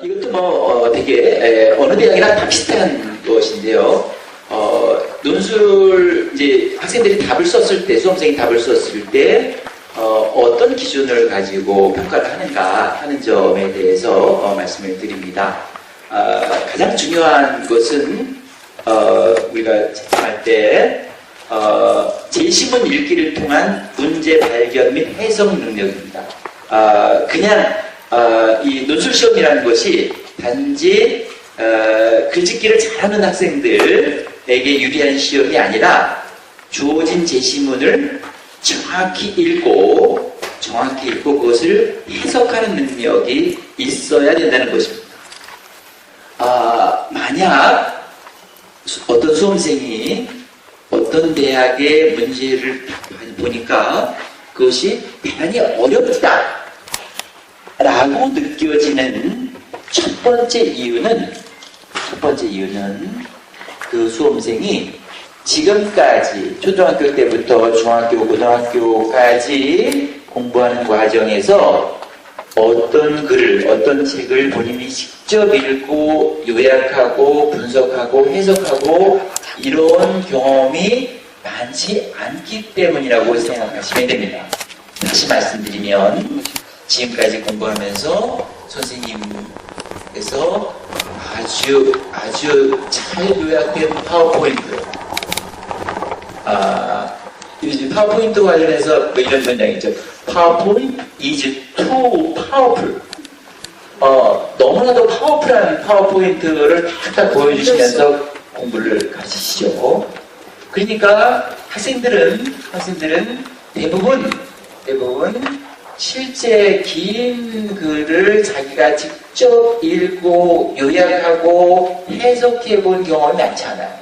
이것도 되게 어느 대학이나 다 비슷한 것인데요. 논술 이제 학생들이 답을 썼을 때, 수험생이 답을 썼을 때 어떤 기준을 가지고 평가를 하는가 하는 점에 대해서 말씀을 드립니다. 가장 중요한 것은 우리가 채점할 때 제시문 읽기를 통한 문제 발견 및 해석 능력입니다. 그냥 이 논술 시험이라는 것이 단지 글짓기를 잘하는 학생들에게 유리한 시험이 아니라 주어진 제시문을 정확히 읽고 그것을 해석하는 능력이 있어야 된다는 것입니다. 만약 어떤 수험생이 어떤 대학의 문제를 보니까 그것이 대단히 어렵다 라고 느껴지는 첫 번째 이유는 그 수험생이 지금까지 초등학교 때부터 중학교, 고등학교까지 공부하는 과정에서 어떤 글을, 어떤 책을 본인이 직접 읽고 요약하고 분석하고 해석하고 이런 경험이 많지 않기 때문이라고 생각하시면 됩니다. 다시 말씀드리면 지금까지 공부하면서 선생님께서 아주 잘 요약된 파워포인트, 파워포인트 관련해서 이런 문장이 있죠. PowerPoint is too powerful. 너무나도 파워풀한 파워포인트를 탁탁 보여주시면서 공부를 가르치시죠. 그러니까 학생들은 대부분 실제 긴 글을 자기가 직접 읽고 요약하고 해석해 본 경험이 많지 않아요.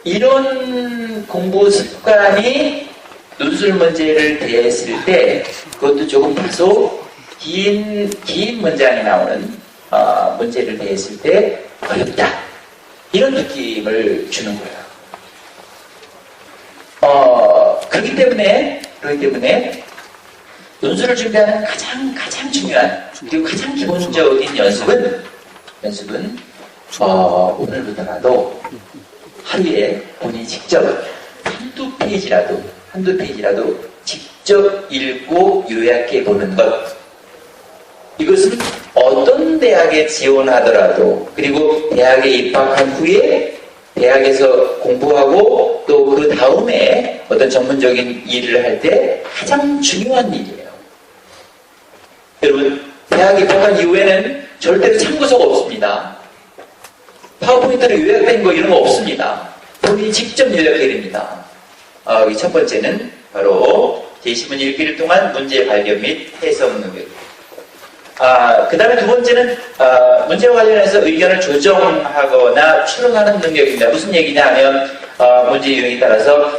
이런 공부 습관이 논술 문제를 대했을 때 그것도 조금 다소 긴 문장이 나오는 문제를 대했을 때 어렵다. 이런 느낌을 주는 거예요. 그렇기 때문에 논술을 준비하는 가장 중요한 그리고 가장 기본적인 연습은 오늘부터라도 하루에 본인이 직접 한두 페이지라도 직접 읽고 요약해 보는 것. 이것은 어떤 대학에 지원하더라도 그리고 대학에 입학한 후에 대학에서 공부하고 또 그 다음에 어떤 전문적인 일을 할 때 가장 중요한 일이에요. 여러분, 대학 입학한 이후에는 절대로 참고서가 없습니다. 파워포인트로 요약된 거 이런 거 없습니다. 본인이 직접 요약해야 됩니다. 이 첫 번째는 바로 제시문 읽기를 통한 문제 발견 및 해석 능력. 그 다음에 두 번째는 문제와 관련해서 의견을 조정하거나 추론하는 능력입니다. 무슨 얘기냐 하면 문제 유형에 따라서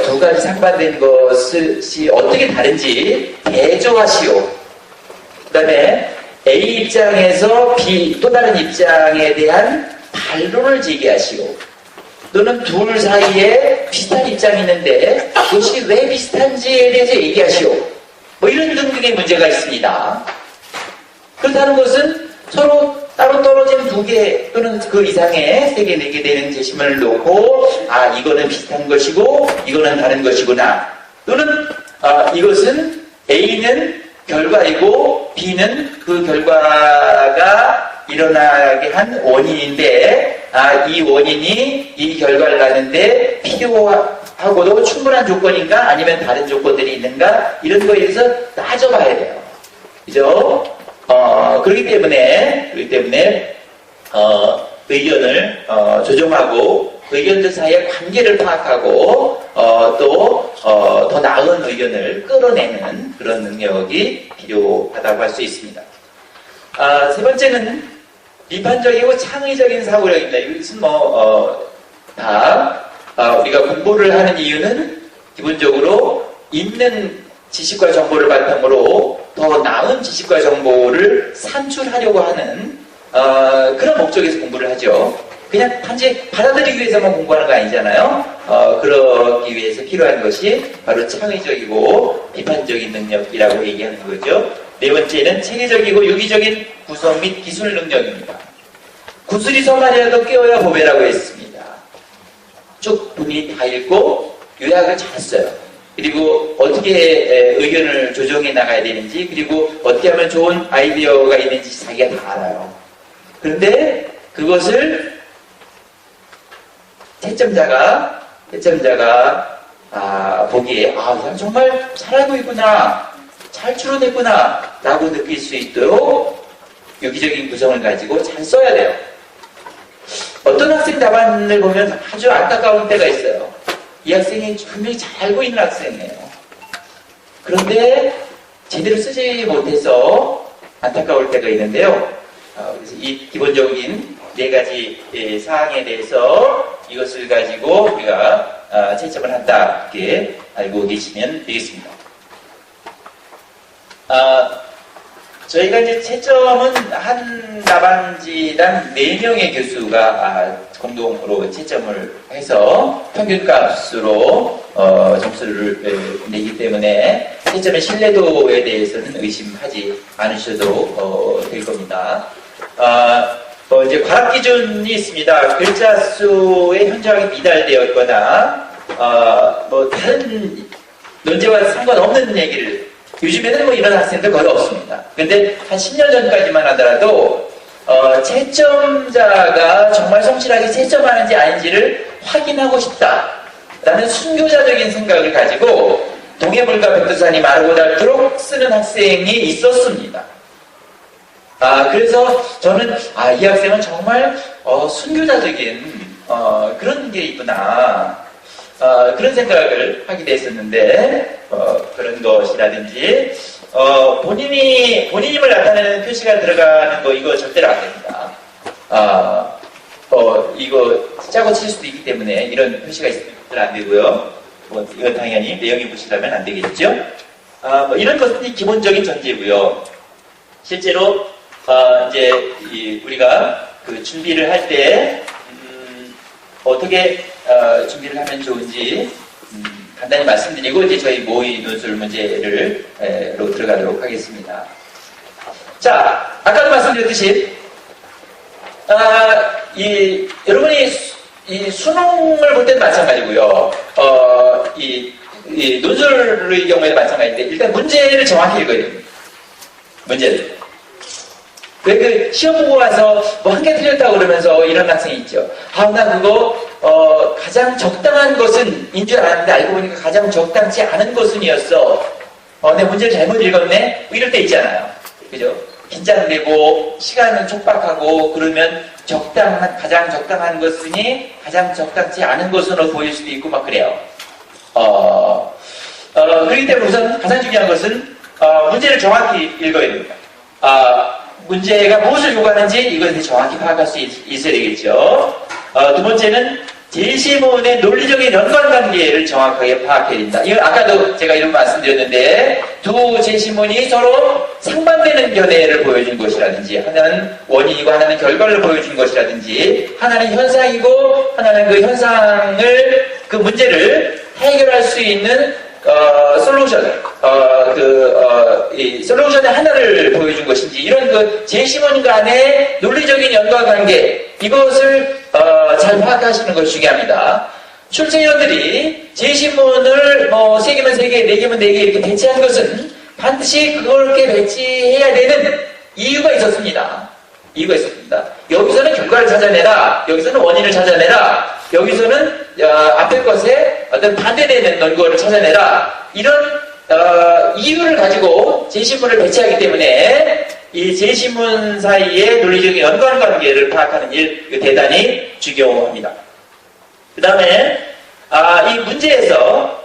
두 가지 상반된 것이 어떻게 다른지 대조하시오. 그 다음에 A 입장에서 B 또 다른 입장에 대한 반론을 제기하시오. 또는 둘 사이에 비슷한 입장이 있는데 그것이 왜 비슷한지에 대해서 얘기하시오. 이런 등등의 문제가 있습니다. 그렇다는 것은 서로 따로 떨어진 두 개 또는 그 이상의 세 개, 네 개 되는 제시문을 놓고 이거는 비슷한 것이고 이거는 다른 것이구나. 또는 이것은 A는 결과이고 B는 그 결과가 일어나게 한 원인인데 이 원인이 이 결과를 낳는데 필요하고도 충분한 조건인가 아니면 다른 조건들이 있는가 이런 거에 대해서 따져봐야 돼요. 그죠? 그렇기 때문에 의견을 조정하고 의견들 사이의 관계를 파악하고 또 더 나은 의견을 끌어내는 그런 능력이 필요하다고 할 수 있습니다. 세 번째는 비판적이고 창의적인 사고력입니다. 이것은 우리가 공부를 하는 이유는 기본적으로 있는 지식과 정보를 바탕으로 더 나은 지식과 정보를 산출하려고 하는 그런 목적에서 공부를 하죠. 그냥 단지 받아들이기 위해서만 공부하는 거 아니잖아요. 그러기 위해서 필요한 것이 바로 창의적이고 비판적인 능력이라고 얘기하는 거죠. 네 번째는 체계적이고 유기적인 구성 및 기술 능력입니다. 구슬이 서말이라도 깨어야 보배라고 했습니다. 쭉 본인이 다 읽고 요약을 잘 써요. 그리고 어떻게 의견을 조정해 나가야 되는지, 그리고 어떻게 하면 좋은 아이디어가 있는지 자기가 다 알아요. 그런데 그것을 채점자가 보기에 이 사람 정말 잘하고 있구나, 잘 추론했구나 라고 느낄 수 있도록 유기적인 구성을 가지고 잘 써야 돼요. 어떤 학생 답안을 보면 아주 안타까운 때가 있어요. 이 학생이 분명히 잘 알고 있는 학생이에요. 그런데 제대로 쓰지 못해서 안타까울 때가 있는데요. 그래서 이 기본적인 네 가지 사항에 대해서 이것을 가지고 우리가 채점을 한다, 이렇게 알고 계시면 되겠습니다. 저희가 이제 채점은 한 답안지당 4명의 교수가 공동으로 채점을 해서 평균값으로 점수를 내기 때문에 채점의 신뢰도에 대해서는 의심하지 않으셔도 될 겁니다. 이제 과락 기준이 있습니다. 글자 수의 현저하게 미달되었거나 다른 논제와 상관없는 얘기를, 요즘에는 이런 학생들 거의 없습니다. 근데 한 10년 전까지만 하더라도 채점자가 정말 성실하게 채점하는지 아닌지를 확인하고 싶다라는 순교자적인 생각을 가지고 동해물과 백두산이 마르고 닳도록 쓰는 학생이 있었습니다. 그래서 저는 이 학생은 정말 순교자적인 그런 게 있구나, 그런 생각을 하게 됐었는데, 그런 것이라든지 본인임을 나타내는 표시가 들어가는 거, 이거 절대로 안 됩니다. 이거 짜고 칠 수도 있기 때문에 이런 표시가 있으면 안 되고요. 이건 당연히 내용이 보시라면 안 되겠죠. 이런 것들이 기본적인 전제고요. 실제로 이제 우리가 그 준비를 할 때 어떻게 준비를 하면 좋은지 간단히 말씀드리고 이제 저희 모의 논술 문제로 들어가도록 하겠습니다. 자, 아까도 말씀드렸듯이 여러분이 이 수능을 볼 때는 마찬가지고요. 이 논술의 경우에도 마찬가지인데, 일단 문제를 정확히 읽어야 됩니다. 문제를. 왜 그 시험 보고 와서 한 개 틀렸다고 그러면서 이런 학생이 있죠. 나 그거 가장 적당한 것은 인 줄 알았는데 알고 보니까 가장 적당치 않은 것은이었어. 내 문제를 잘못 읽었네? 이럴 때 있잖아요. 그죠? 긴장되고 시간은 촉박하고 그러면 가장 적당한 것이니 가장 적당치 않은 것으로 보일 수도 있고 막 그래요. 그렇기 때문에 우선 가장 중요한 것은 문제를 정확히 읽어야 됩니다. 문제가 무엇을 요구하는지 이것을 정확히 파악할 수 있어야 되겠죠. 두 번째는 제시문의 논리적인 연관관계를 정확하게 파악해야 됩니다. 이건 아까도 제가 이런 말씀드렸는데, 두 제시문이 서로 상반되는 견해를 보여준 것이라든지, 하나는 원인이고 하나는 결과를 보여준 것이라든지, 하나는 현상이고 하나는 그 현상을, 그 문제를 해결할 수 있는 솔루션, 이 솔루션의 하나를 보여준 것인지, 이런 그 제시문 간의 논리적인 연관관계, 이것을 잘 파악하시는 것이 중요합니다. 출제위원들이 제시문을 3개면 3개, 4개면 4개 이렇게 배치한 것은 반드시 그렇게 배치해야 되는 이유가 있었습니다. 여기서는 결과를 찾아내라, 여기서는 원인을 찾아내라, 여기서는 앞에 것에 어떤 반대되는 논거를 찾아내라, 이런 이유를 가지고 제시문을 배치하기 때문에 이 제시문 사이의 논리적인 연관관계를 파악하는 일, 대단히 중요합니다. 그 다음에 이 문제에서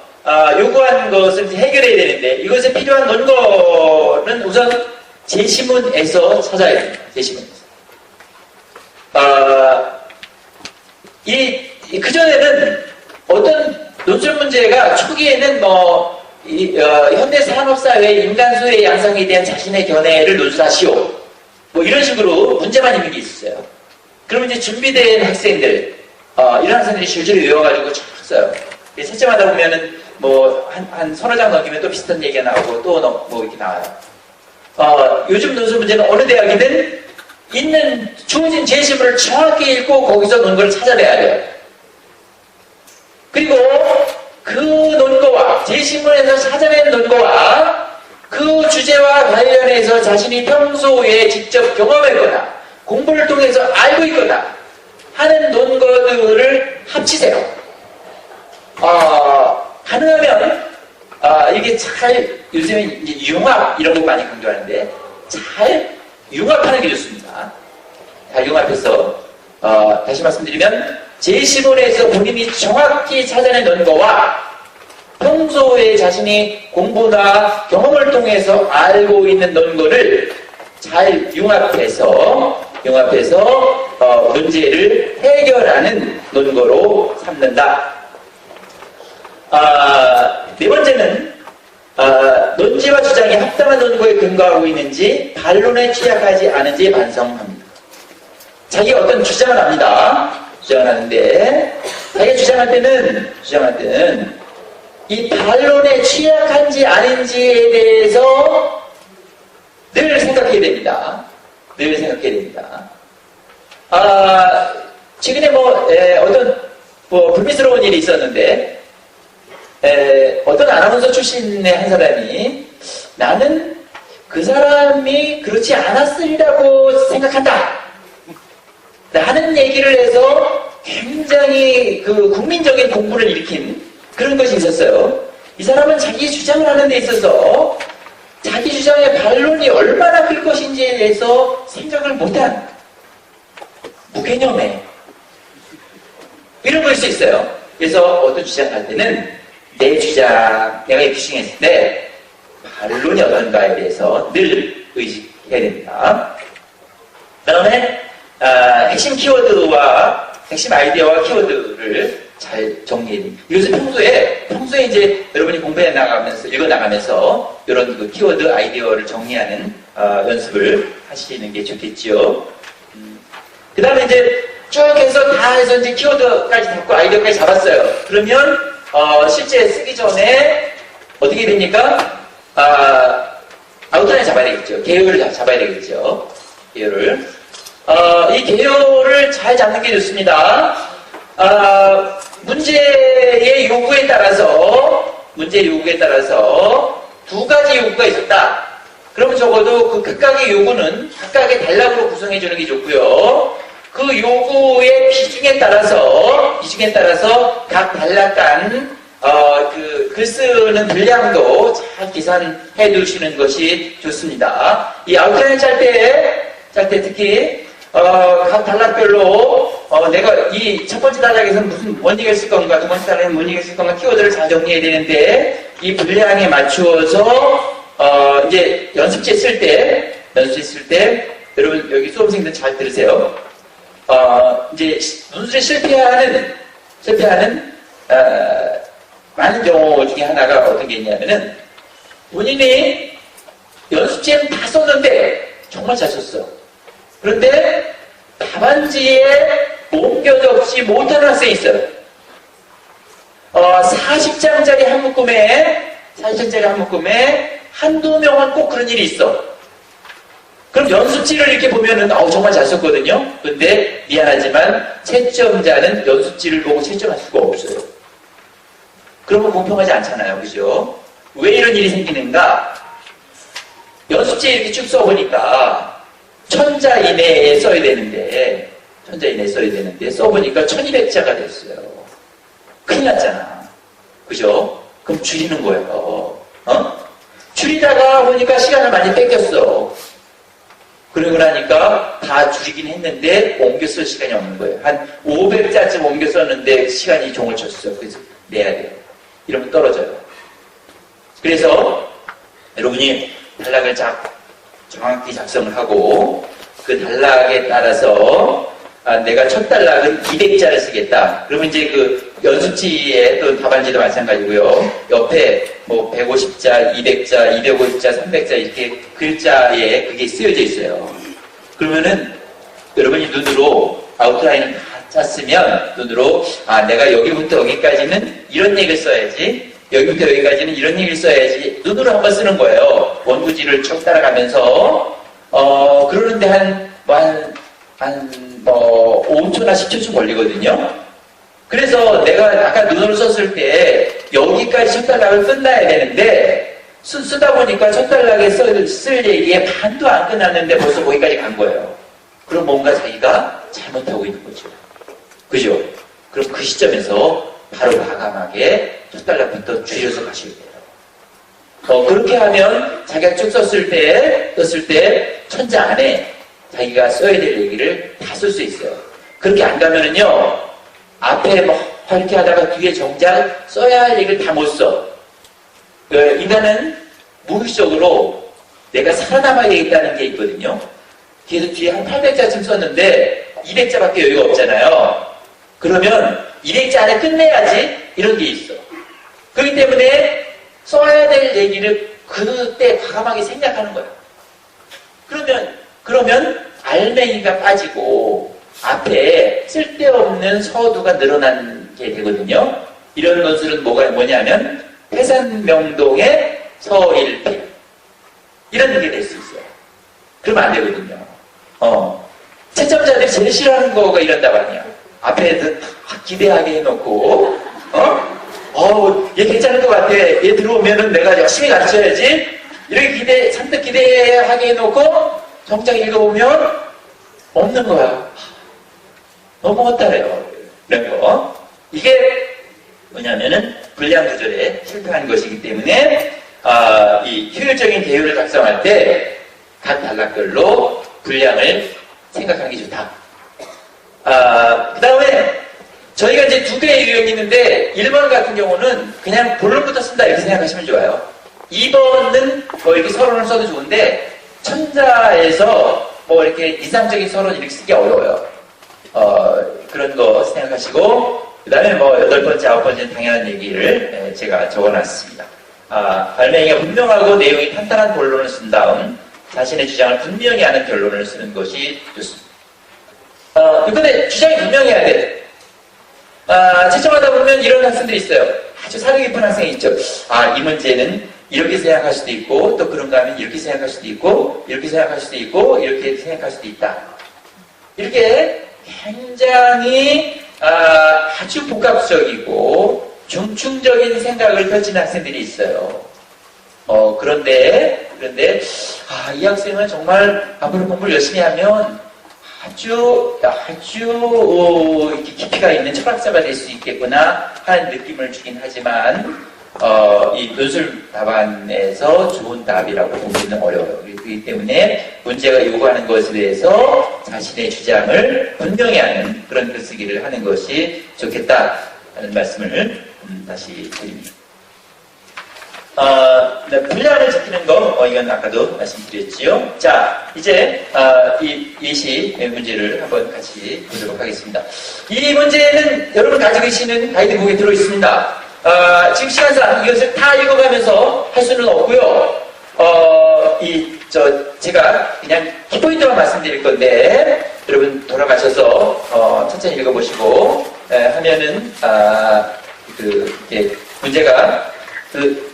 요구한 것을 해결해야 되는데, 이것에 필요한 논거는 우선 제시문에서 찾아야 됩니다. 제시문에서. 그전에는 어떤 논술 문제가 초기에는 현대 산업사회 인간수의 양상에 대한 자신의 견해를 논술하시오, 이런 식으로 문제만 있는 게 있었어요. 그러면 이제 준비된 학생들, 이런 학생들이 줄줄이 외워가지고 쫙 써요. 채점하다 보면은 한 서너 장 넘기면 또 비슷한 얘기가 나오고 또 이렇게 나와요. 요즘 논술 문제는 어느 대학이든 있는 주어진 제시문을 정확히 읽고 거기서 논거를 찾아내야 돼요. 그리고 그 논거와 제시문에서 찾아낸 논거와 그 주제와 관련해서 자신이 평소에 직접 경험했거나 공부를 통해서 알고 있거나 하는 논거들을 합치세요. 가능하면 이게 잘 요즘에 이제 융합 이런 거 많이 강조하는데 잘 융합하는 게 좋습니다. 잘 융합해서 다시 말씀드리면 제시문에서 본인이 정확히 찾아낸 논거와 평소에 자신이 공부나 경험을 통해서 알고 있는 논거를 잘 융합해서 문제를 해결하는 논거로 삼는다. 네 번째는 논지와 주장이 합당한 논거에 근거하고 있는지 반론에 취약하지 않은지 반성합니다. 자기가 어떤 주장을 합니다. 주장을 하는데 자기가 주장할 때는 이 반론에 취약한지 아닌지에 대해서 늘 생각해야 됩니다. 최근에 어떤 불미스러운 일이 있었는데 어떤 아나운서 출신의 한 사람이 나는 그 사람이 그렇지 않았으리라고 생각한다 라는 얘기를 해서 굉장히 그 국민적인 공분을 일으킨 그런 것이 있었어요. 이 사람은 자기 주장을 하는 데 있어서 자기 주장의 반론이 얼마나 클 것인지에 대해서 생각을 못한 무개념의 이런 걸 수 있어요. 그래서 어떤 주장을 할 때는 내 주장, 내가 이 주장했을 때 반론이 어떤가에 대해서 늘 의식해야 됩니다. 그 다음에 핵심 키워드와 핵심 아이디어와 키워드를 잘 정리해야 됩니다. 이것을 평소에 이제 여러분이 공부해 나가면서, 읽어 나가면서 이런 그 키워드, 아이디어를 정리하는 연습을 하시는 게 좋겠죠. 그 다음에 이제 쭉 해서 다 해서 이제 키워드까지 잡고 아이디어까지 잡았어요. 그러면 실제 쓰기 전에 어떻게 됩니까? 아웃라인 잡아야 되겠죠. 개요를 잡아야 되겠죠. 개요를. 이 개요를 잘 잡는 게 좋습니다. 문제의 요구에 따라서 두 가지 요구가 있었다. 그럼 적어도 그 각각의 요구는 각각의 단락으로 구성해 주는 게 좋고요. 그 요구의 비중에 따라서 각 단락 간 글 쓰는 분량도 잘 계산해 두시는 것이 좋습니다. 이 아웃라인 짤 때 특히 각 단락별로 내가 이 첫 번째 단락에서 뭔 얘기를 쓸 건가, 두 번째 단락에서 뭔 얘기를 쓸 건가 키워드를 잘 정리해야 되는데 이 분량에 맞추어서 이제 연습지에 쓸 때 여러분 여기 수험생들 잘 들으세요. 이제 논술에 실패하는 많은 경우 중에 하나가 어떤 게 있냐면은 본인이 연습지에는 다 썼는데 정말 잘 썼어. 그런데 답안지에 옮겨 적지 못하는 학생이 있어요. 40장짜리 한 묶음에 한두 명은 꼭 그런 일이 있어. 그럼 연습지를 이렇게 보면은 정말 잘 썼거든요. 근데 미안하지만 채점자는 연습지를 보고 채점할 수가 없어요. 그러면 공평하지 않잖아요. 그죠? 왜 이런 일이 생기는가? 연습지에 이렇게 쭉 써보니까 1000자 이내에 써야 되는데 써보니까 1200자가 됐어요. 큰일 났잖아. 그죠? 그럼 줄이는 거예요. 줄이다가 보니까 시간을 많이 뺏겼어. 그러고 나니까 다 줄이긴 했는데 옮겨 쓸 시간이 없는 거예요. 한 500자쯤 옮겨 썼는데 시간이 종을 쳤어. 그래서 내야 돼요. 이러면 떨어져요. 그래서 여러분이 단락을 정확히 작성을 하고 그 단락에 따라서 내가 첫 단락은 200자를 쓰겠다. 그러면 이제 그 연습지에 또 답안지도 마찬가지고요. 옆에 뭐 150자, 200자, 250자, 300자 이렇게 글자에 그게 쓰여져 있어요. 그러면은 여러분이 눈으로 아웃라인을 다 짰으면 눈으로 내가 여기부터 여기까지는 이런 얘기를 써야지. 여기부터 여기까지는 이런 얘기를 써야지. 눈으로 한번 쓰는 거예요. 원구지를 쭉 따라가면서, 그러는데 한 5초나 10초쯤 걸리거든요. 그래서 내가 아까 눈으로 썼을 때 여기까지 첫 단락을 끝나야 되는데 쓰다 보니까 첫 단락에 쓸 얘기에 반도 안 끝났는데 벌써 거기까지 간 거예요. 그럼 뭔가 자기가 잘못하고 있는 거죠. 그죠? 그럼 그 시점에서 바로 과감하게 첫 단락부터 줄여서 가셔야 돼요. 그렇게 하면 자기가 쭉 썼을 때 천자 안에 자기가 써야 될 얘기를 다 쓸 수 있어요. 그렇게 안 가면은요, 앞에 이렇게 하다가 뒤에 정작 써야 할 얘기를 다 못 써. 인간은 무의식적으로 내가 살아남아야 되겠다는 게 있거든요. 그래서 뒤에 한 800자쯤 썼는데 200자밖에 여유가 없잖아요. 그러면 200자 안에 끝내야지 이런 게 있어. 그렇기 때문에 써야 될 얘기를 그때 과감하게 생략하는 거예요. 그러면 알맹이가 빠지고 앞에 쓸데없는 서두가 늘어나게 되거든요. 이런 것들은 뭐냐면 태산명동의 서일필 이런 게 될 수 있어요. 그러면 안 되거든요. 채점자들이 제일 싫어하는 거가 이런다 말이야. 앞에 확 기대하게 해놓고 얘 괜찮은 것 같아. 얘 들어오면은 내가 열심히 가르쳐야지. 이렇게 잔뜩 기대하게 해놓고 정작 읽어보면 없는 거야. 너무 헛다래요. 이런 거. 이게 뭐냐면은 분량 조절에 실패한 것이기 때문에 이 효율적인 대유를 작성할 때 각 단락별로 분량을 생각하는 게 좋다. 그 다음에 저희가 이제 두 개의 유형이 있는데 1번 같은 경우는 그냥 본론부터 쓴다 이렇게 생각하시면 좋아요. 2번은 이렇게 서론을 써도 좋은데 천자에서 이렇게 이상적인 서론 이렇게 쓰기 어려워요. 그런 거 생각하시고 그 다음에 8번째, 9번째는 당연한 얘기를 제가 적어놨습니다. 발명이가 분명하고 내용이 탄탄한 본론을 쓴 다음 자신의 주장을 분명히 하는 결론을 쓰는 것이 좋습니다. 근데 주장이 분명해야 돼. 채점하다 보면 이런 학생들이 있어요. 아주 사려 깊은 학생이 있죠. 이 문제는 이렇게 생각할 수도 있고, 또 그런가 하면 이렇게 생각할 수도 있고, 이렇게 생각할 수도 있고, 이렇게 생각할 수도 있다. 이렇게 굉장히 아주 복합적이고 중충적인 생각을 펼치는 학생들이 있어요. 그런데 이 학생은 정말 앞으로 공부를 열심히 하면 아주 이렇게 깊이가 있는 철학자가 될 수 있겠구나 하는 느낌을 주긴 하지만 이 논술 답안에서 좋은 답이라고 보기는 어려워요. 그렇기 때문에 문제가 요구하는 것에 대해서 자신의 주장을 분명히 하는 그런 글쓰기를 하는 것이 좋겠다는 말씀을 다시 드립니다. 분량을 지키는 거, 이건 아까도 말씀드렸지요. 자, 이제, 이 예시 문제를 한번 같이 보도록 하겠습니다. 이 문제는 여러분 가지고 계시는 가이드북에 들어있습니다. 지금 시간상 이것을 다 읽어가면서 할 수는 없고요. 제가 그냥 키포인트만 말씀드릴 건데, 여러분 돌아가셔서, 천천히 읽어보시고, 하면은, 이렇게 문제가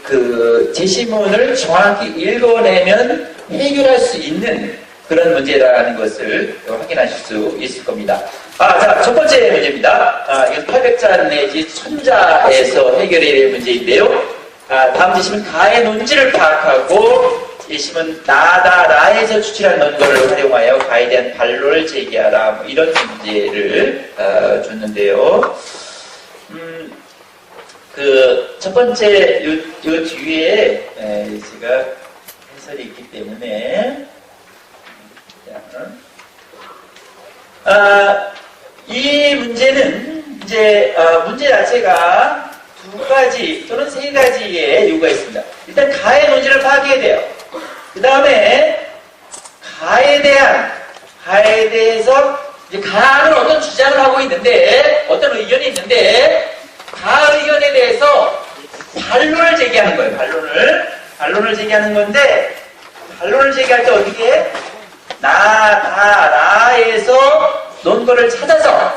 그 제시문을 정확히 읽어내면 해결할 수 있는 그런 문제라는 것을 확인하실 수 있을 겁니다. 자, 첫 번째 문제입니다. 이건 800자 내지 1000자에서 해결해야 될 문제인데요. 다음 제시문 가의 논지를 파악하고 제시문 나에서 추출한 논거를 활용하여 가에 대한 반론을 제기하라. 이런 문제를 줬는데요. 첫 번째, 요 뒤에, 제가 해설이 있기 때문에, 이 문제는, 이제, 문제 자체가 2가지 또는 3가지의 요구가 있습니다. 일단, 가의 논지를 파악해야 돼요. 그 다음에, 가에 대해서, 이제 가는 어떤 주장을 하고 있는데, 어떤 의견이 있는데, 가 의견에 대해서 반론을 제기하는 거예요. 반론을 제기하는 건데 반론을 제기할 때 어떻게 해? 나에서 논거를 찾아서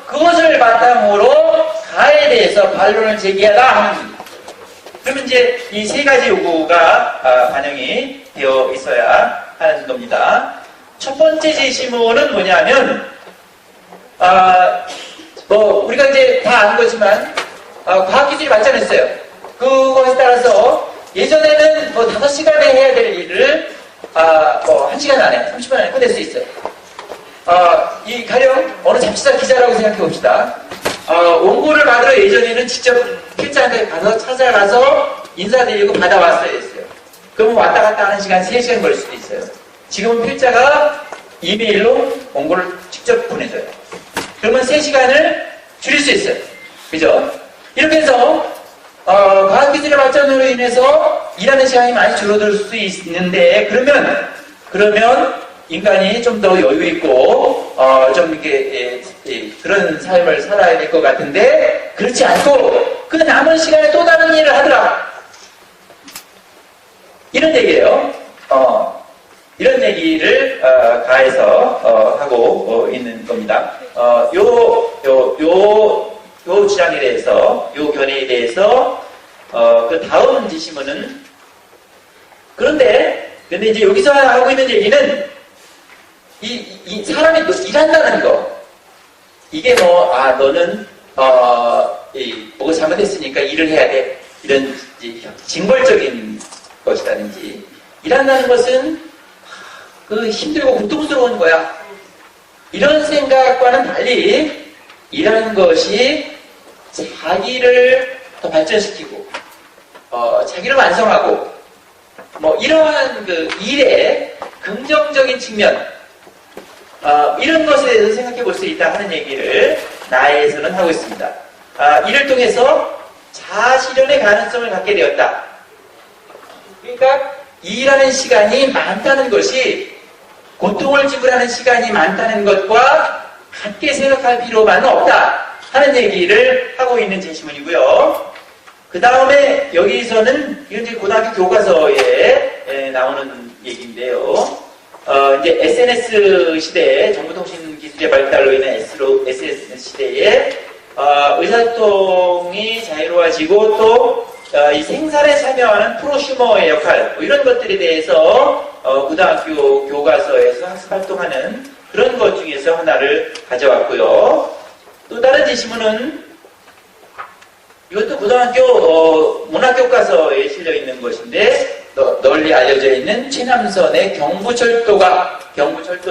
그것을 바탕으로 가에 대해서 반론을 제기하라 하는 겁니다. 그러면 이제 이 세 가지 요구가 반영이 되어 있어야 하는 겁니다. 첫 번째 제시문은 뭐냐면, 우리가 이제 다 아는 거지만, 과학기술이 발전했어요. 그것에 따라서 예전에는 5시간에 해야 될 일을, 1시간 안에, 30분 안에 끝낼 수 있어요. 이 가령 어느 잡지사 기자라고 생각해 봅시다. 원고를 받으러 예전에는 직접 필자한테 가서 찾아가서 인사드리고 받아왔어야 했어요. 그러면 왔다 갔다 하는 시간 3시간 걸릴 수도 있어요. 지금은 필자가 이메일로 원고를 직접 보내줘요. 그러면 3시간을 줄일 수 있어요. 그죠? 이렇게 해서 과학기술의 발전으로 인해서 일하는 시간이 많이 줄어들 수 있는데, 그러면 인간이 좀 더 여유 있고 좀 이렇게 그런 삶을 살아야 될 것 같은데, 그렇지 않고 그 남은 시간에 또 다른 일을 하더라, 이런 얘기예요. 이런 얘기를 가에서 하고 있는 겁니다. 요 주장에 대해서, 요 견해에 대해서 그 다음 지시문은, 근데 이제 여기서 하고 있는 얘기는 이 사람이 일한다는 거, 이게 너는 뭐가 잘못했으니까 일을 해야 돼, 이런 징벌적인 것이라든지, 일한다는 것은 힘들고 고통스러운 거야, 이런 생각과는 달리 일하는 것이 자기를 더 발전시키고 자기를 완성하고 이러한 그 일의 긍정적인 측면, 이런 것에 대해서 생각해 볼 수 있다 하는 얘기를 나에서는 하고 있습니다. 이를 통해서 자아실현의 가능성을 갖게 되었다. 그러니까 일하는 시간이 많다는 것이, 고통을 지불하는 시간이 많다는 것과 같게 생각할 필요만은 없다 하는 얘기를 하고 있는 제시문이고요. 그 다음에 여기서는 이건 이제 고등학교 교과서에 나오는 얘기인데요. 이제 SNS 시대에, 정보통신 기술의 발달로 인한 SNS 시대에 의사소통이 자유로워지고 또 이 생산에 참여하는 프로슈머의 역할, 이런 것들에 대해서 고등학교 교과서에서 학습활동하는 그런 것 중에서 하나를 가져왔고요. 또 다른 제시문은, 이것도 고등학교 문학교과서에 실려 있는 것인데 널리 알려져 있는 최남선의 경부철도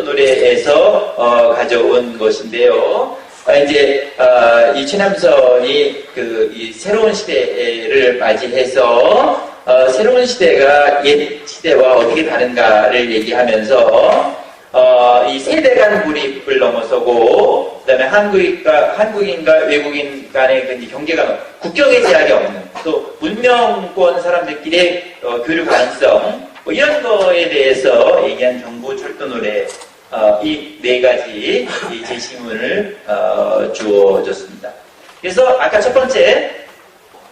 노래에서 가져온 것인데요. 이제 이 최남선이 이 새로운 시대를 맞이해서 새로운 시대가 옛 시대와 어떻게 다른가를 얘기하면서 이 세대 간 불입을 넘어서고, 그다음에 한국인과 외국인 간의 그 경계가, 국경의 제약이 없는, 또 문명권 사람들끼리의 교류 가능성, 이런 거에 대해서 얘기한 경부철도 노래, 이 네 가지 이 제시문을 주어졌습니다. 그래서 아까 첫 번째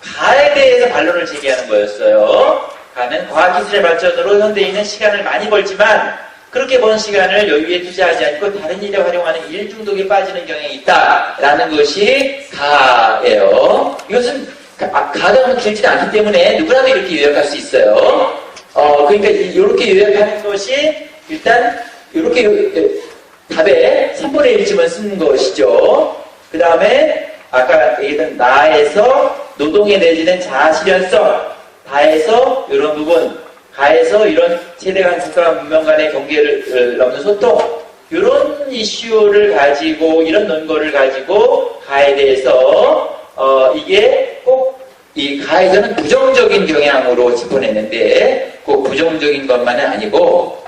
가에 대해서 반론을 제기하는 거였어요. 가는 과학기술의 발전으로 현대인은 시간을 많이 벌지만 그렇게 번 시간을 여유에 투자하지 않고 다른 일에 활용하는 일 중독에 빠지는 경향이 있다라는 것이 가예요. 이것은 가가 길지 않기 때문에 누구나도 이렇게 요약할 수 있어요. 그러니까 이렇게 요약하는 것이 일단 이렇게 답에 3분의 1쯤은 쓴 것이죠. 그 다음에 아까 얘기했던 나에서 노동에 내지는 자아실현성, 다에서 이런 부분, 가에서 이런 세대 간 국가 문명 간의 경계를 넘는 소통, 이런 이슈를 가지고, 이런 논거를 가지고 가에 대해서 이게 꼭 이 가에서는 부정적인 경향으로 짚어냈는데, 꼭 부정적인 것만은 아니고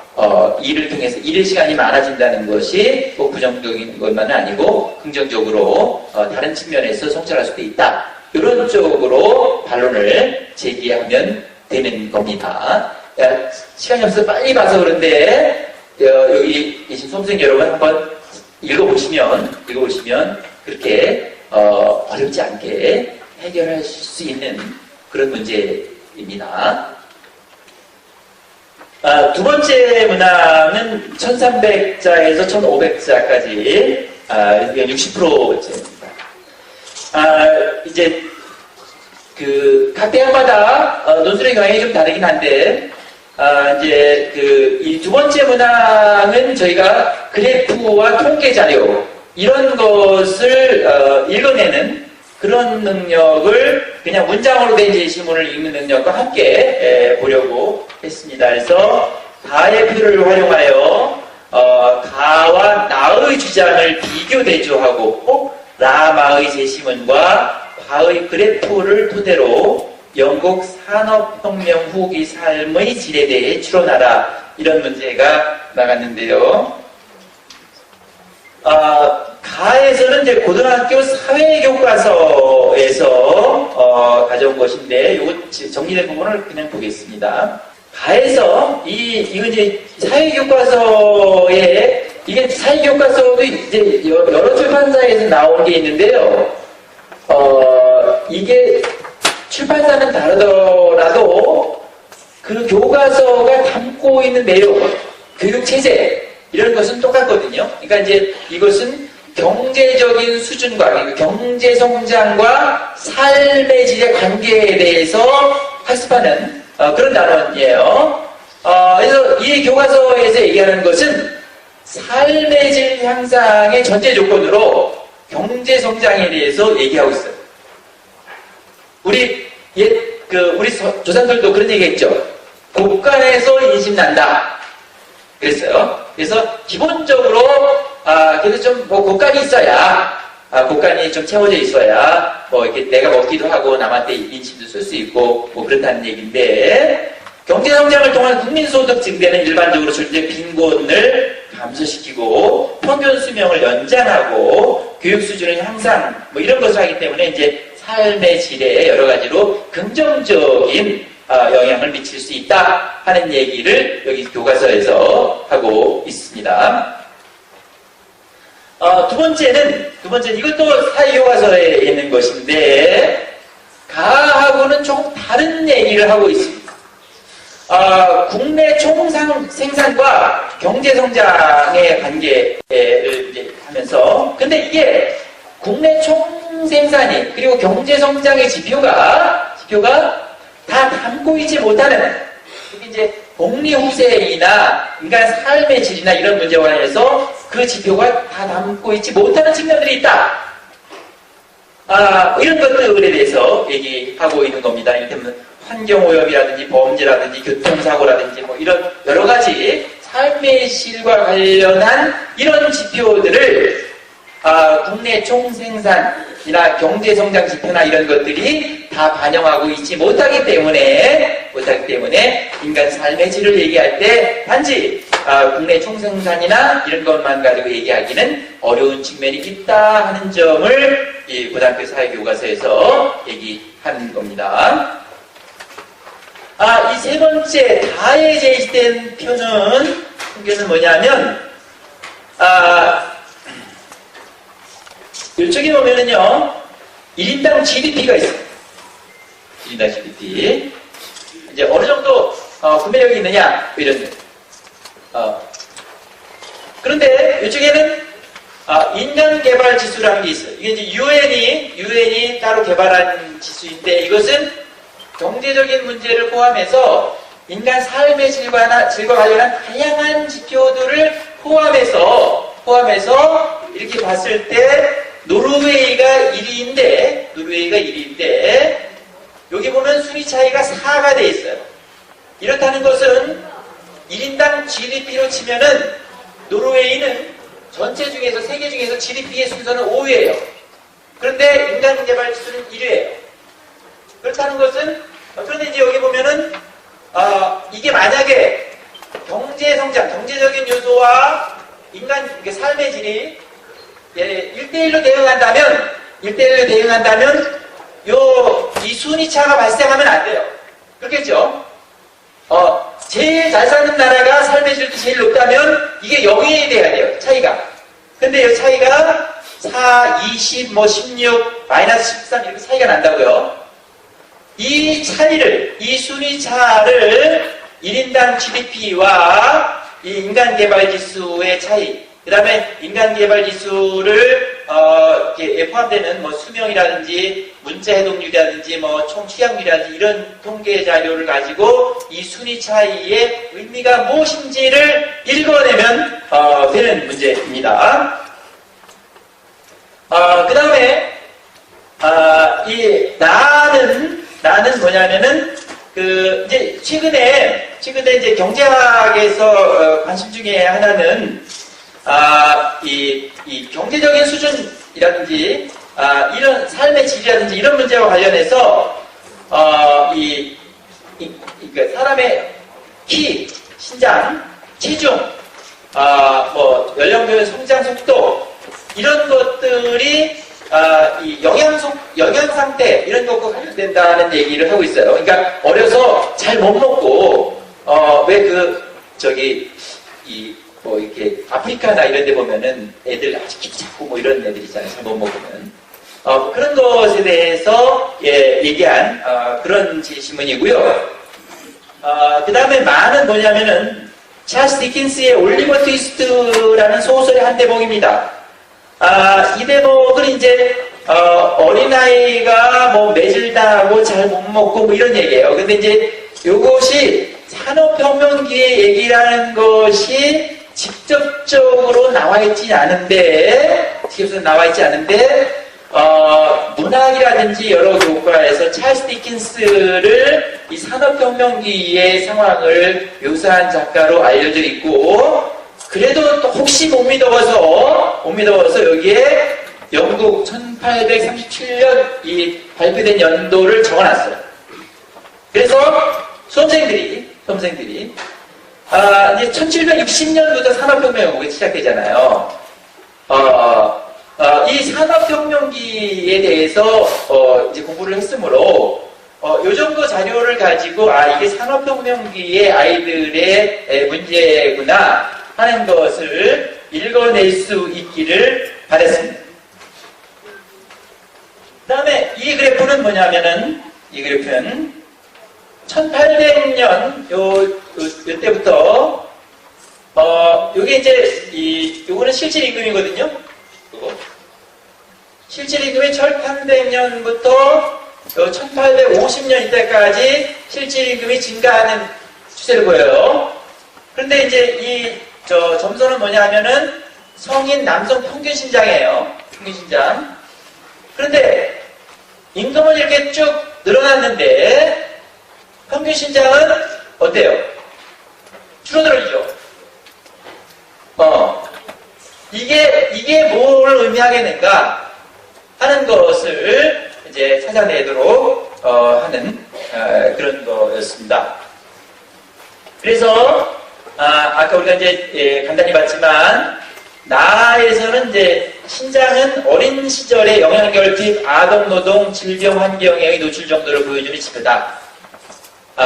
일을 통해서 일의 시간이 많아진다는 것이 꼭 부정적인 것만은 아니고 긍정적으로 다른 측면에서 성찰할 수도 있다, 이런 쪽으로 반론을 제기하면 되는 겁니다. 시간이 없어서 빨리 봐서 그런데 여기 계신 수험생 여러분 한번 읽어보시면 그렇게 어렵지 않게 해결할 수 있는 그런 문제입니다. 두 번째 문항은 1300자에서 1500자까지 60%입니다. 이제 각 대학마다 논술의 경향이 좀 다르긴 한데, 이제 이 두 번째 문항은 저희가 그래프와 통계 자료 이런 것을 읽어내는 그런 능력을 그냥 문장으로 된 제시문을 읽는 능력과 함께 보려고 했습니다. 그래서 가의 표를 활용하여 가와 나의 주장을 비교 대조하고 라마의 제시문과 과의 그래프를 토대로 영국 산업혁명 후기 삶의 질에 대해 추론하라. 이런 문제가 나갔는데요. 가에서는 이제 고등학교 사회교과서에서 가져온 것인데, 요거 정리된 부분을 그냥 보겠습니다. 가에서 이거 이제 사회교과서에, 이게 사회교과서도 이제 여러 출판사에서 나온 게 있는데요. 이게 출판사는 다르더라도 그 교과서가 담고 있는 내용, 교육체제, 이런 것은 똑같거든요. 그러니까 이제 이것은 경제적인 수준과, 경제성장과 삶의 질의 관계에 대해서 학습하는 그런 단원이에요. 그래서 이 교과서에서 얘기하는 것은 삶의 질 향상의 전제 조건으로 경제성장에 대해서 얘기하고 있어요. 우리 조상들도 그런 얘기 했죠. 곳간에서 인심난다. 그랬어요. 그래서 기본적으로, 그래서 좀 곳간이 있어야, 곳간이 좀 채워져 있어야, 이렇게 내가 먹기도 하고 남한테 인심도 쓸 수 있고, 그렇다는 얘기인데, 경제성장을 통한 국민소득 증대는 일반적으로 절대 빈곤을 감소시키고, 평균 수명을 연장하고, 교육 수준을 향상, 이런 것을 하기 때문에 이제 삶의 질에 여러 가지로 긍정적인 영향을 미칠 수 있다 하는 얘기를 여기 교과서에서 하고 있습니다. 두 번째는 이것도 사회교과서에 있는 것인데, 가하고는 조금 다른 얘기를 하고 있습니다. 국내 총생산과 경제성장의 관계를 이제 하면서, 근데 이게 국내 총생산이 그리고 경제성장의 지표가 다 담고 있지 못하는, 이제 복리후생이나 인간 삶의 질이나 이런 문제와 관련해서 그 지표가 다 담고 있지 못하는 측면들이 있다. 이런 것들에 대해서 얘기하고 있는 겁니다. 이를테면 환경오염이라든지 범죄라든지 교통사고라든지 이런 여러 가지 삶의 질과 관련한 이런 지표들을 국내 총생산이나 경제성장 지표나 이런 것들이 다 반영하고 있지 못하기 때문에 인간 삶의 질을 얘기할 때 단지 국내 총생산이나 이런 것만 가지고 얘기하기는 어려운 측면이 있다 하는 점을 이 고등학교 사회교과서에서 얘기하는 겁니다. 이 세 번째 다에 제시된 표는 뭐냐면 이쪽에 보면은요 1인당 GDP가 있어요. 1인당 GDP 이제 어느 정도 구매력이 있느냐 이런 그런데 이쪽에는 인간개발 지수라는 게 있어요. 이게 이제 유엔이 따로 개발한 지수인데 이것은 경제적인 문제를 포함해서 인간 삶의 질과 관련한 다양한 지표들을 포함해서 이렇게 봤을 때 노르웨이가 1위인데 여기 보면 순위 차이가 4가 돼 있어요. 이렇다는 것은 1인당 GDP로 치면은 노르웨이는 전체 중에서 세계 중에서 GDP의 순서는 5위예요. 그런데 인간개발 지수는 1위예요. 그렇다는 것은 그런데 이제 여기 보면은 이게 만약에 경제적인 요소와 인간 삶의 질이 1대1로 대응한다면 이 순위차가 발생하면 안 돼요. 그렇겠죠? 제일 잘 사는 나라가 삶의 질도 제일 높다면 이게 0이 돼야 돼요. 차이가. 근데 이 차이가 4, 20, 16, 마이너스 13 이렇게 차이가 난다고요. 이 순위차를 1인당 GDP와 이 인간개발지수의 차이, 그 다음에 인간개발지수를 이렇게 포함되는 뭐 수명이라든지 문자 해독률이라든지 뭐 총 취약률이라든지 이런 통계 자료를 가지고 이 순위 차이의 의미가 무엇인지를 읽어내면 되는 문제입니다. 그 다음에 이 나는 뭐냐면은 이제 최근에 이제 경제학에서 관심 중에 하나는 이 경제적인 수준이라든지 이런 삶의 질이라든지 이런 문제와 관련해서 그러니까 사람의 키, 신장, 체중, 뭐 연령별 성장 속도 이런 것들이 이 영양 상태 이런 것과 관련된다는 얘기를 하고 있어요. 그러니까 어려서 잘 못 먹고 뭐 이렇게 아프리카나 이런 데 보면은 애들 아주 키 작고 뭐 이런 애들 있잖아요. 잘 못 먹으면. 그런 것에 대해서 얘기한 그런 질문이고요. 그 다음에 말은 뭐냐면은 찰스 디킨스의 올리버 트위스트라는 소설의 한 대목입니다. 이 대목은 이제 어린아이가 뭐 매질당하고 잘 못 먹고 뭐 이런 얘기예요. 근데 이제 요것이 산업혁명기의 얘기라는 것이 직접적으로 나와 있지 않은데, 문학이라든지 여러 교과에서 찰스 디킨스를 이 산업혁명기의 상황을 묘사한 작가로 알려져 있고, 그래도 또 혹시 못 믿어서 여기에 영국 1837년 이 발표된 연도를 적어놨어요. 그래서 수험생들이 이제 1760년부터 산업혁명이 시작되잖아요. 이 산업혁명기에 대해서 이제 공부를 했으므로 요 정도 자료를 가지고 이게 산업혁명기의 아이들의 문제구나 하는 것을 읽어낼 수 있기를 바랬습니다. 그 다음에 이 그래프는 뭐냐면은 이 그래프는 1800년 요때부터 요게 이제 요거는 실질 임금이거든요. 실질 임금이 1800년부터 1850년 이때까지 실질 임금이 증가하는 추세를 보여요. 그런데 이제 이 점선은 뭐냐 하면은 성인 남성 평균 신장이에요. 평균 신장. 그런데 임금은 이렇게 쭉 늘어났는데 평균 신장은 어때요? 줄어들죠. 이게 뭘 의미하겠는가 하는 것을 이제 찾아내도록 하는 그런 거였습니다. 그래서 아까 우리가 이제 간단히 봤지만 나에서는 이제 신장은 어린 시절의 영양결핍, 아동노동, 질병 환경에 노출 정도를 보여주는 지표다. 그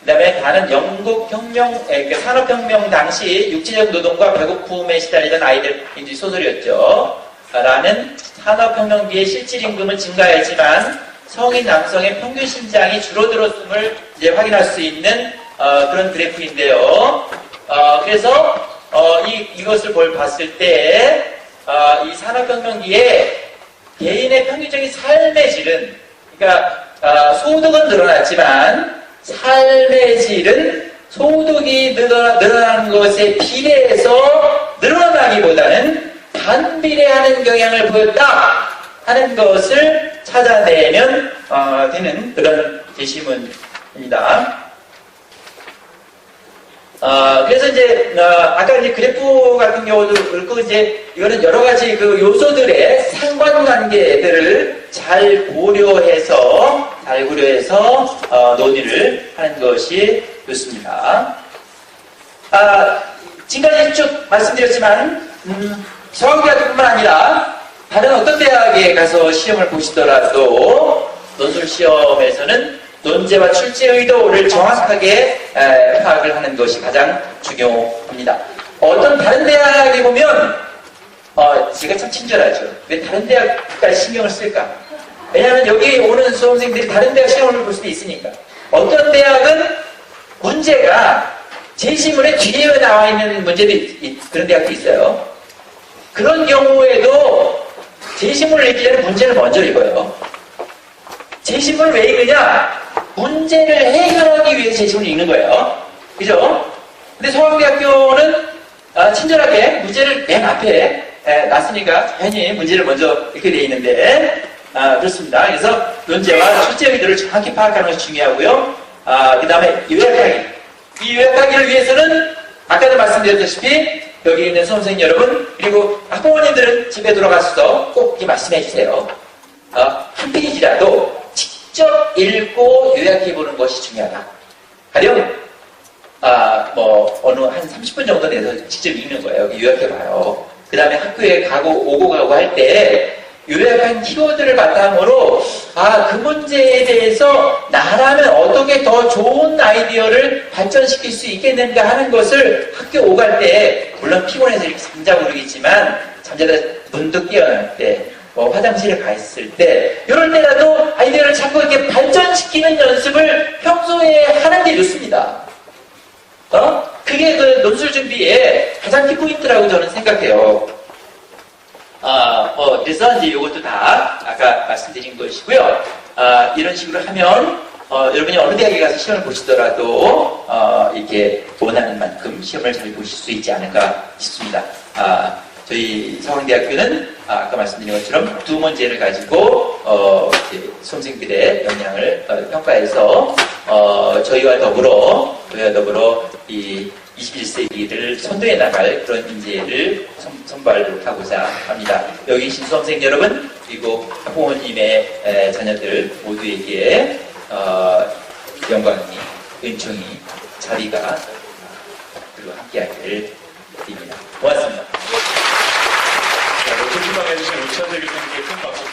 다음에 다는 영국 산업혁명 당시 육체적 노동과 배고픔에 시달리던 아이들 소설이었죠. 라는 산업혁명 뒤에 실질 임금은 증가했지만 성인 남성의 평균 신장이 줄어들었음을 이제 확인할 수 있는 그런 그래프인데요. 그래서 이것을 봤을 때 이 산업혁명기에 개인의 평균적인 삶의 질은, 그러니까 소득은 늘어났지만 삶의 질은 소득이 늘어나는 것에 비례해서 늘어나기보다는 반비례하는 경향을 보였다 하는 것을 찾아내면 되는 그런 제시문입니다. 그래서 이제 아까 이제 그래프 같은 경우도 그렇고 이제 이거는 여러 가지 그 요소들의 상관관계들을 잘 고려해서 논의를 하는 것이 좋습니다. 지금까지 쭉 말씀드렸지만 서울대학뿐만 아니라 다른 어떤 대학에 가서 시험을 보시더라도 논술 시험에서는 논제와 출제 의도를 정확하게 파악을 하는 것이 가장 중요합니다. 어떤 다른 대학에 보면 제가 참 친절하죠. 왜 다른 대학까지 신경을 쓸까? 왜냐하면 여기 오는 수험생들이 다른 대학 시험을 볼 수도 있으니까. 어떤 대학은 문제가 제시문에 뒤에 나와 있는 문제도 그런 대학도 있어요. 그런 경우에도 재신문을 읽기 전에 문제를 먼저 읽어요. 재신문을 왜 읽느냐? 문제를 해결하기 위해서 재신문을 읽는 거예요. 그죠? 근데 서강대학교는 친절하게 문제를 맨 앞에 놨으니까 당연히 문제를 먼저 이렇게 돼 있는데 그렇습니다. 그래서 논제와 출제 의도를 정확히 파악하는 것이 중요하고요. 그 다음에 요약하기. 이 요약하기를 위해서는 아까도 말씀드렸다시피 여기 있는 수험생 여러분 그리고 학부모님들은 집에 돌아가서 꼭 이렇게 말씀해 주세요. 한 페이지라도 직접 읽고 요약해보는 것이 중요하다. 가령 어느 한 30분 정도 내서 직접 읽는 거예요. 요약해봐요. 그 다음에 학교에 오고 가고 할 때 요약한 키워드를 바탕으로 그 문제에 대해서 나라면 어떻게 더 좋은 아이디어를 발전시킬 수 있겠는가 하는 것을 학교 오갈 때 물론 피곤해서 이렇게 잠자고 그러겠지만 잠자다 문득 깨어날 때 화장실에 가 있을 때 이럴 때라도 아이디어를 자꾸 이렇게 발전시키는 연습을 평소에 하는 게 좋습니다. 그게 그 논술 준비의 가장 키포인트라고 저는 생각해요. 그래서 이제 이것도 다 아까 말씀드린 것이고요. 이런 식으로 하면 여러분이 어느 대학에 가서 시험을 보시더라도 이렇게 원하는 만큼 시험을 잘 보실 수 있지 않을까 싶습니다. 저희 서강대학교는 아까 말씀드린 것처럼 두 문제를 가지고 수험생들의 역량을 평가해서 저희와 더불어 이 21세기를 선도해 나갈 그런 인재를 선발하고자 합니다. 여기 계신 수험생 여러분 그리고 학부모님의 자녀들 모두에게 영광이, 은총이, 자비가 그리고 함께하기를 드립니다. 고맙습니다. 네, 높은 희망해주신 우찬재 교수님께 큰 박수